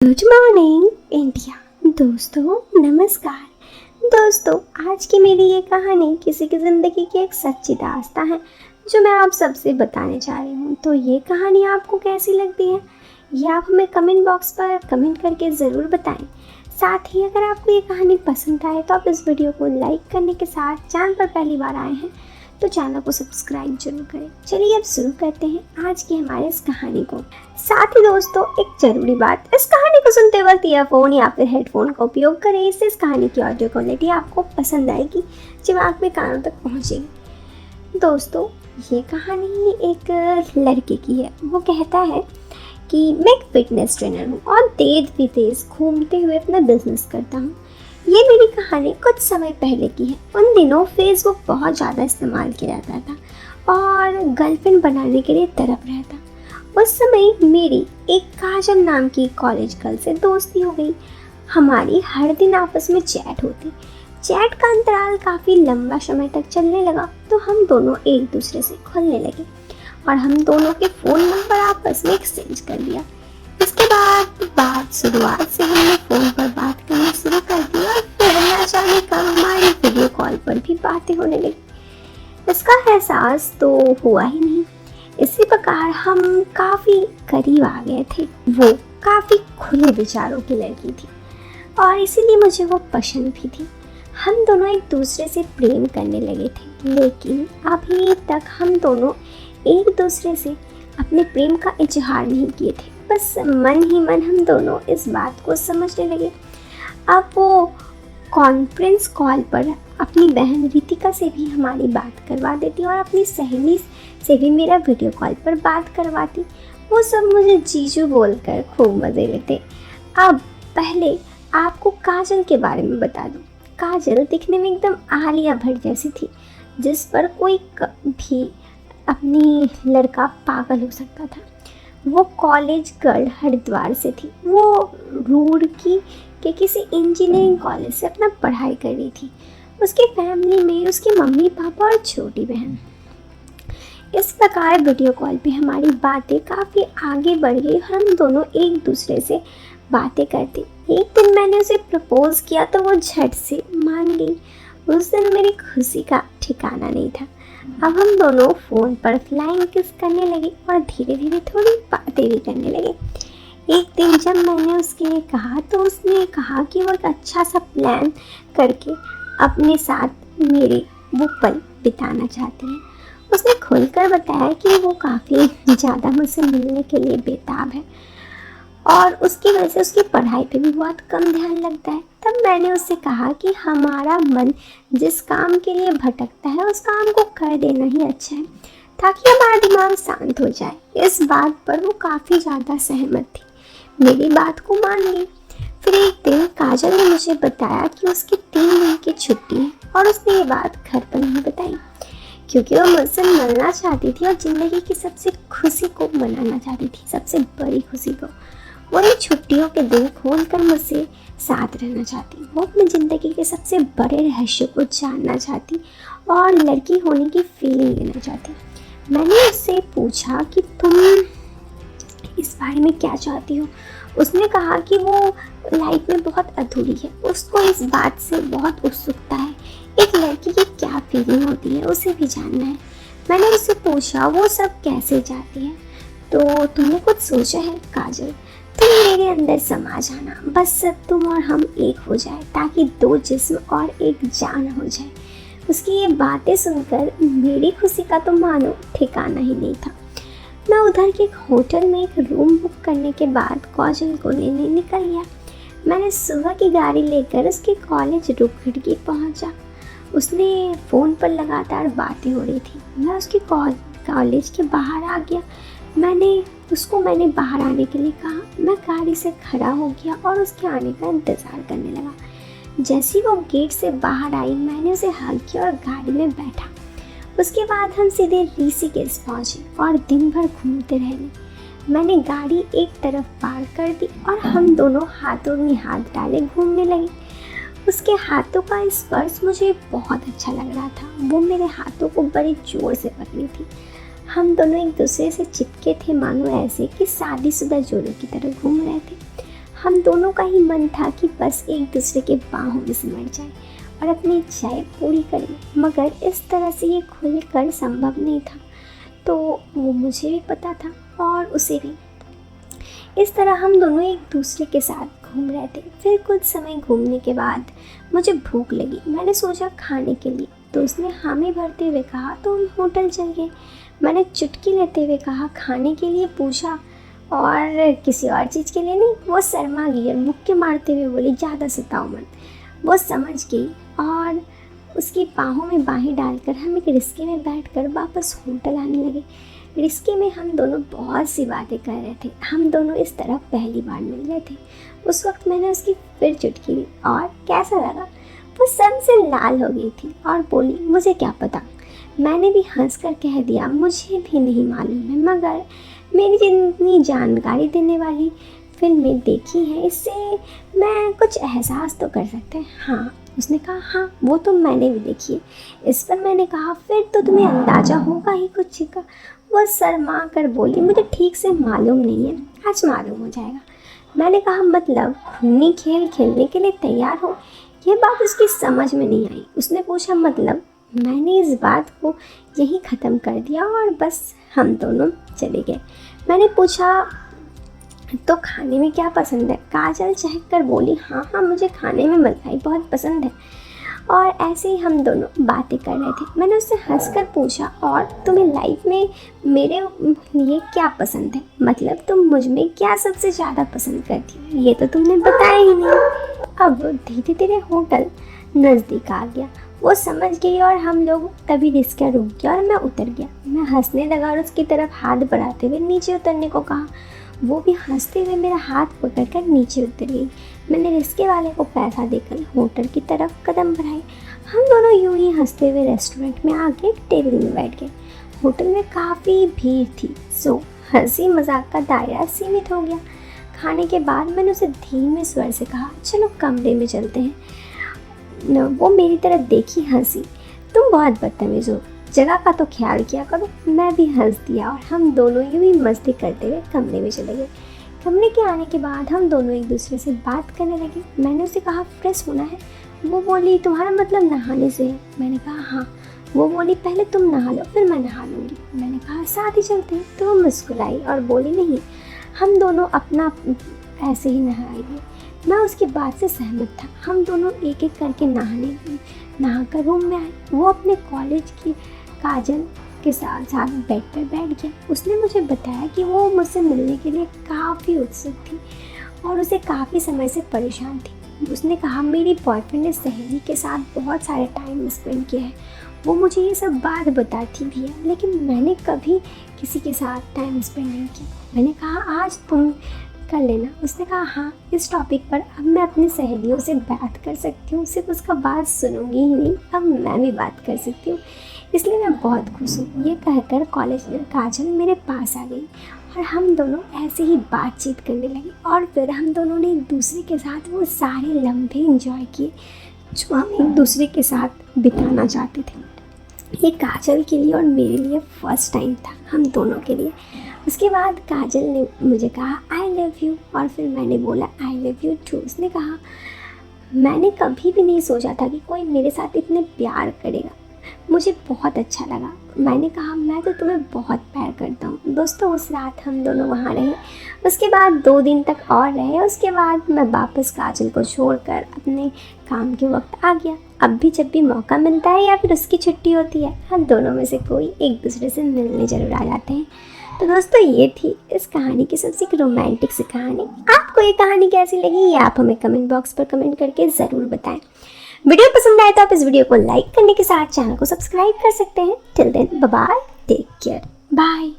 Good morning India. दोस्तों नमस्कार। दोस्तों आज की मेरी ये कहानी किसी की ज़िंदगी की एक सच्ची दास्तां है जो मैं आप सबसे बताने जा रही हूँ। तो ये कहानी आपको कैसी लगती है ये आप हमें कमेंट बॉक्स पर कमेंट करके ज़रूर बताएं। साथ ही अगर आपको ये कहानी पसंद आए तो आप इस वीडियो को लाइक करने के साथ चैनल पर पहली बार आए हैं तो चैनल को सब्सक्राइब जरूर करें। चलिए अब शुरू करते हैं आज की हमारे इस कहानी को। साथ ही दोस्तों एक जरूरी बात, इस कहानी को सुनते वक्त ईयरफोन या फिर हेडफोन का उपयोग करें। इससे इस कहानी की ऑडियो क्वालिटी आपको पसंद आएगी, दिमाग में कानों तक पहुंचेगी। दोस्तों ये कहानी एक लड़के की है। वो कहता है कि मैं एक फिटनेस ट्रेनर हूँ और देश विदेश घूमते हुए अपना बिजनेस करता हूँ। ये मेरी कहानी कुछ समय पहले की है। उन दिनों फेसबुक बहुत ज़्यादा इस्तेमाल किया जाता था और गर्लफ्रेंड बनाने के लिए तड़प रहा था। उस समय मेरी एक काजल नाम की कॉलेज गर्ल से दोस्ती हो गई। हमारी हर दिन आपस में चैट होती। चैट का अंतराल काफ़ी लंबा समय तक चलने लगा तो हम दोनों एक दूसरे से खुलने लगे और हम दोनों के फ़ोन नंबर आपस में एक्सचेंज कर दिया। इसके बाद शुरुआत से हमने फ़ोन पर बात करना शुरू कर दी और फिर न जाने कब हमारी वीडियो कॉल पर भी बातें होने लगी। इसका एहसास तो हुआ ही नहीं। इसी प्रकार हम काफ़ी करीब आ गए थे। वो काफ़ी खुले विचारों की लड़की थी और इसीलिए मुझे वो पसंद भी थी। हम दोनों एक दूसरे से प्रेम करने लगे थे, लेकिन अभी तक हम दोनों एक दूसरे से अपने प्रेम का इजहार नहीं किए थे। बस मन ही मन हम दोनों इस बात को समझने लगे। अब वो कॉन्फ्रेंस कॉल पर अपनी बहन रितिका से भी हमारी बात करवा देती और अपनी सहेली से भी मेरा वीडियो कॉल पर बात करवाती। वो सब मुझे जीजू बोलकर खूब मज़े लेते। अब पहले आपको काजल के बारे में बता दूं। काजल दिखने में एकदम आलिया भट्ट जैसी थी, जिस पर कोई भी अपनी लड़का पागल हो सकता था। वो कॉलेज गर्ल हरिद्वार से थी। वो रुड़की के किसी इंजीनियरिंग कॉलेज से अपना पढ़ाई कर रही थी। उसकी फैमिली में उसकी मम्मी पापा और छोटी बहन। इस प्रकार वीडियो कॉल पे हमारी बातें काफ़ी आगे बढ़ गई। हम दोनों एक दूसरे से बातें करते। एक दिन मैंने उसे प्रपोज किया तो वो झट से मान गई। उस दिन मेरी खुशी का ठिकाना नहीं था। अब हम दोनों फ़ोन पर फ्लाइंग किस करने लगे और धीरे धीरे थोड़ी बातें भी करने लगे। एक दिन जब मैंने उसके लिए कहा तो उसने कहा कि वो एक अच्छा सा प्लान करके अपने साथ मेरे वो पल बिताना चाहते हैं। उसने खुलकर बताया कि वो काफ़ी ज़्यादा मुझसे मिलने के लिए बेताब है और उसकी वजह से उसकी पढ़ाई पे भी बहुत कम ध्यान लगता है। तब मैंने उससे कहा कि हमारा मन जिस काम के लिए भटकता है उस काम को कर देना ही अच्छा है, ताकि हमारा दिमाग शांत हो जाए। इस बात पर वो काफ़ी ज़्यादा सहमत थी, मेरी बात को मान ली। फिर एक दिन काजल ने मुझे बताया कि उसकी 3 दिन की छुट्टी है और उसने ये बात घर पर नहीं बताई क्योंकि वो मुझसे मिलना चाहती थी और ज़िंदगी की सबसे खुशी को मनाना चाहती थी, सबसे बड़ी खुशी को। वो इन छुट्टियों के दिन खोलकर मुझसे साथ रहना चाहती। वो अपनी ज़िंदगी के सबसे बड़े रहस्य को जानना चाहती और लड़की होने की फीलिंग लेना चाहती। मैंने उससे पूछा कि तुम इस बारे में क्या चाहती हो। उसने कहा कि वो लाइफ में बहुत अधूरी है, उसको इस बात से बहुत उत्सुकता है। एक लड़की की क्या फीलिंग होती है उसे भी जानना है। मैंने उससे पूछा वो सब कैसे जाती है। तो तुमने कुछ सोचा है काजल? तुम मेरे अंदर समा जाना, बस तुम और हम एक हो जाए ताकि 2 जिस्म और एक जान हो जाए। उसकी ये बातें सुनकर मेरी खुशी का तो मानो ठिकाना ही नहीं था। मैं उधर के एक होटल में एक रूम बुक करने के बाद काजल को लेने निकल गया। मैंने सुबह की गाड़ी लेकर उसके कॉलेज रुकड़ी पहुंचा। उसने फ़ोन पर लगातार बातें हो रही थी। मैं उसके कॉलेज के बाहर आ गया। मैंने बाहर आने के लिए कहा। मैं गाड़ी से खड़ा हो गया और उसके आने का इंतज़ार करने लगा। जैसे वो गेट से बाहर आई मैंने उसे हग किया और गाड़ी में बैठा। उसके बाद हम सीधे ऋषिकेश पहुँचे और दिन भर घूमते रहे। मैंने गाड़ी एक तरफ पार कर दी और हम दोनों हाथों में हाथ डाले घूमने लगे। उसके हाथों का स्पर्श मुझे बहुत अच्छा लग रहा था। वो मेरे हाथों को बड़े जोर से पकड़ी थी। हम दोनों एक दूसरे से चिपके थे, मानो ऐसे कि शादीशुदा जोड़ों की तरह घूम रहे थे। हम दोनों का ही मन था कि बस एक दूसरे के बाहों में सिमट जाए और अपनी इच्छाएं पूरी करें, मगर इस तरह से ये खुलकर संभव नहीं था। तो वो मुझे भी पता था और उसे भी। इस तरह हम दोनों एक दूसरे के साथ घूम रहे थे। फिर कुछ समय घूमने के बाद मुझे भूख लगी। मैंने सोचा खाने के लिए, तो उसने हामी भरते हुए कहा तो हम होटल चल गए। मैंने चुटकी लेते हुए कहा खाने के लिए पूछा और किसी और चीज़ के लिए नहीं। वो शर्मा गई और मुक्के मारते हुए बोली ज़्यादा सताओ मत। वो समझ गई और उसकी बाहों में बाहें डालकर हम एक रिक्शे में बैठकर वापस होटल आने लगे। रिक्शे में हम दोनों बहुत सी बातें कर रहे थे। हम दोनों इस तरह पहली बार मिल रहे थे। उस वक्त मैंने उसकी फिर चुटकी ली और कैसा लगा। वो सबसे लाल हो गई थी और बोली मुझे क्या पता। मैंने भी हंसकर कह दिया मुझे भी नहीं मालूम है, मगर मेरी जितनी जानकारी देने वाली फिल्में देखी हैं इससे मैं कुछ एहसास तो कर सकते हैं। हाँ, उसने कहा हाँ वो तो मैंने भी देखी है। इस पर मैंने कहा फिर तो तुम्हें अंदाज़ा होगा ही कुछ का। वह शर्मा कर बोली मुझे ठीक से मालूम नहीं है, आज मालूम हो जाएगा। मैंने कहा मतलब खूनी खेल खेलने के लिए तैयार हो। यह बात उसकी समझ में नहीं आई। उसने पूछा मतलब। मैंने इस बात को यहीं ख़त्म कर दिया और बस हम दोनों चले गए। मैंने पूछा तो खाने में क्या पसंद है। काजल चहक कर बोली हाँ मुझे खाने में मलाई बहुत पसंद है। और ऐसे ही हम दोनों बातें कर रहे थे। मैंने उससे हंसकर पूछा और तुम्हें लाइफ में मेरे लिए क्या पसंद है, मतलब तुम मुझ में क्या सबसे ज़्यादा पसंद करती हो, ये तो तुमने बताया ही नहीं। अब धीरे धीरे होटल नज़दीक आ गया। वो समझ गई और हम लोग तभी रिक्शा रुक गया और मैं उतर गया। मैं हंसने लगा और उसकी तरफ हाथ बढ़ाते हुए नीचे उतरने को कहा। वो भी हंसते हुए मेरा हाथ पकड़कर नीचे उतर गई। मैंने रिक्शे वाले को पैसा देकर होटल की तरफ कदम बढ़ाए। हम दोनों यूं ही हंसते हुए रेस्टोरेंट में आके एक टेबल में बैठ गए। होटल में काफ़ी भीड़ थी, सो हंसी मजाक का दायरा सीमित हो गया। खाने के बाद मैंने उसे धीमे स्वर से कहा चलो कमरे में चलते हैं। वो मेरी तरफ देखी, हंसी। तुम बहुत बदतमीज़ हो, जगह का तो ख्याल किया करो। मैं भी हंस दिया और हम दोनों यूं ही मस्ती करते हुए कमरे में चले गए। कमरे के आने के बाद हम दोनों एक दूसरे से बात करने लगे। मैंने उसे कहा फ्रेश होना है। वो बोली तुम्हारा मतलब नहाने से है। मैंने कहा हाँ। वो बोली पहले तुम नहा लो फिर मैं नहा लूँगी। मैंने कहा साथ ही चलते हैं। तो वो मुस्कुराई और बोली नहीं, हम दोनों अपना ऐसे ही नहाएंगे। मैं उसकी बात से सहमत था। हम दोनों एक एक करके नहाकर रूम में आए। वो अपने कॉलेज की काजल के साथ बेड पर बैठ गया। उसने मुझे बताया कि वो मुझसे मिलने के लिए काफ़ी उत्सुक थी और उसे काफ़ी समय से परेशान थी। उसने कहा मेरी बॉयफ्रेंड ने सहेली के साथ बहुत सारे टाइम स्पेंड किया है। वो मुझे ये सब बात बताती भी है, लेकिन मैंने कभी किसी के साथ टाइम स्पेंड नहीं किया। मैंने कहा आज तुम कर लेना। उसने कहा हाँ, इस टॉपिक पर अब मैं अपनी सहेलियों से बात कर सकती हूँ। सिर्फ उसका बात सुनूंगी ही नहीं, अब मैं भी बात कर सकती हूँ, इसलिए मैं बहुत खुश हूँ। ये कहकर कॉलेज में काजल मेरे पास आ गई और हम दोनों ऐसे ही बातचीत करने लगे। और फिर हम दोनों ने एक दूसरे के साथ वो सारे लम्हे एंजॉय किए जो हम एक दूसरे के साथ बिताना चाहते थे। ये काजल के लिए और मेरे लिए फर्स्ट टाइम था, हम दोनों के लिए। उसके बाद काजल ने मुझे कहा आई लव यू और फिर मैंने बोला आई लव यू टू। उसने कहा मैंने कभी भी नहीं सोचा था कि कोई मेरे साथ इतने प्यार करेगा, मुझे बहुत अच्छा लगा। मैंने कहा मैं तो तुम्हें बहुत प्यार करता हूँ। दोस्तों उस रात हम दोनों वहाँ रहे। उसके बाद 2 दिन तक और रहे। उसके बाद मैं वापस काजल को छोड़कर अपने काम के वक्त आ गया। अब भी जब भी मौका मिलता है या फिर उसकी छुट्टी होती है, हम दोनों में से कोई एक दूसरे से मिलने ज़रूर आ जाते हैं। तो दोस्तों ये थी इस कहानी की सबसे रोमांटिक सी कहानी। आपको ये कहानी कैसी लगी ये आप हमें कमेंट बॉक्स पर कमेंट करके ज़रूर बताएं। वीडियो पसंद आए तो आप इस वीडियो को लाइक करने के साथ चैनल को सब्सक्राइब कर सकते हैं। Till then bye bye, take care, bye.